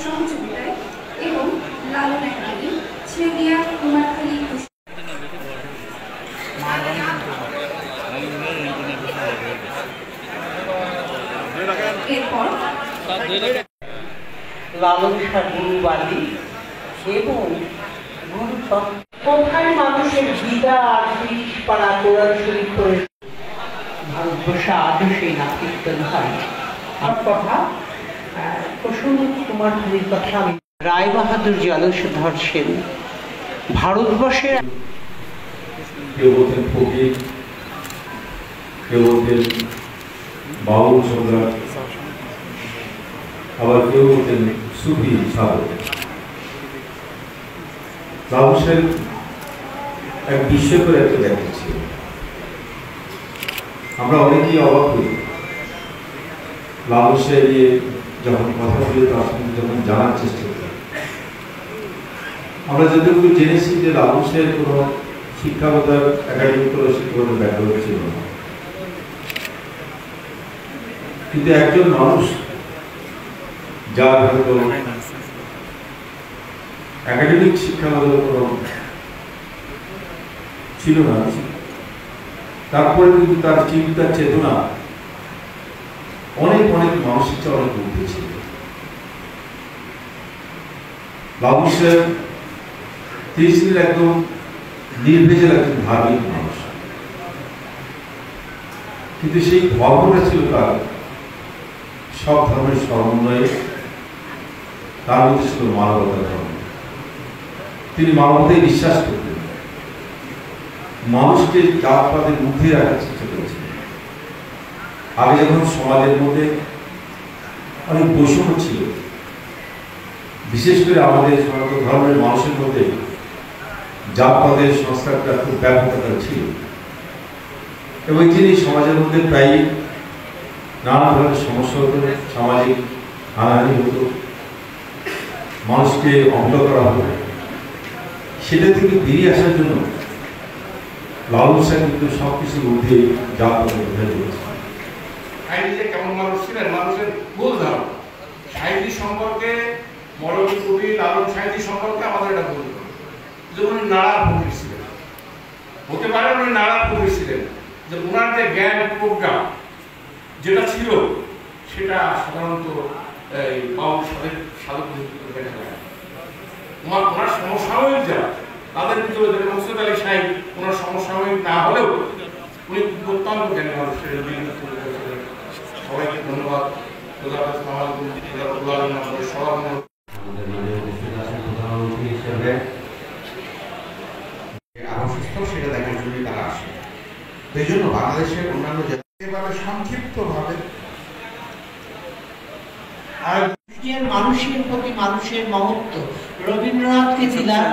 সহযোগিতায় এবং লালন একাডেমি ছেড়িয়া কুমারখালী এরপর লালন শাহ গুরুবাদী এবং কোথায় মানুষের গীতা আর 30 পারা কোরআন শরীফ করে ভারতবর্ষে আজও সেই নাতিত্ব হয়। আর কথা প্রসন্ন কুমারখালীর কথা আমি রায় বাহাদুর জলধর সেন ভারতবর্ষের কেউ বলতেন ফকির, কেউ বলতেন বাউল সম্রাট, আবার কেউ বলতেন সুফি সাধক। লালন এক বিস্ময়কর একটা ব্যাপার ছিল। আমরা অনেকেই অবাক হই লালন নিয়ে যখন কথা বলে তার সঙ্গে যখন জানার চেষ্টা করি। আমরা যতটুকু জেনেছি যে লালন কোনো শিক্ষাগত একাডেমিক কোনো শিক্ষাগত ব্যাকগ্রাউন্ড ছিল না, কিন্তু একজন মানুষ যার হয়তো একাডেমিক শিক্ষাগত কোনো ছিল না, তারপরে কিন্তু তার চিন্তা চেতনা অনেক অনেক মানসিক অনেক ঊর্ধ্বে ছিল। লালন তিনি ছিলেন একদম নির্ভেজাল একজন ধার্মিক মানুষ, কিন্তু সেই ধর্মটা ছিল তার সব ধর্মের সমন্বয়ে, তার মধ্যে ছিল মানবতা ধর্ম। তিনি মানবতায় বিশ্বাস করতেন, মানুষকে জাতপাতের ঊর্ধ্বে রাখার চেষ্টা করেছেন। আগে যখন সমাজের মধ্যে অনেক বৈষম্য ছিল, বিশেষ করে আমাদের সনাতন ধর্মের মানুষের মধ্যে জাতপাতের সংস্কারটা খুব ব্যাপকতা ছিল, এবং তিনি সমাজের মধ্যে প্রায় নানা ধরনের সমস্যা হতো, সামাজিক হানাহানি হতো, মানুষকে অবহেলা করা হতো। সেটা থেকে বেরিয়ে আসার জন্য লালন শাহ কিন্তু সবকিছুর ঊর্ধ্বে জাতপাতের বোঝাই করেছে। সাহিত্যে কেমন মানুষ ছিলেন, মানুষের ভুল ধারণা সাহিত্য সম্পর্কে, মরমী কবি লালন সাহিত্য সম্পর্কে আমাদের এটা ভুল ধারণা। যেমন নাড়া ফকির ছিলেন, হতে পারে উনি নাড়া ফকির ছিলেন, যে ওনার যে জ্ঞান প্রজ্ঞা যেটা ছিল সেটা সাধারণত এই বাউল সাধক দেখা যায়। ওনার সমসাময়িক যারা তাদের ভিতরে যেটা মোকসেদ আলী সাহেব, ওনার সমসাময়িক না হলেও উনি অত্যন্ত জ্ঞানী মানুষের। সবাইকে ধন্যবাদ। সেটা দেখার জন্য তারা আসে। এই জন্য বাংলাদেশের অন্যান্য এবারে সংক্ষিপ্ত ভাবে আর মানুষের প্রতি মানুষের মহত্ব রবীন্দ্রনাথকে ছিলাম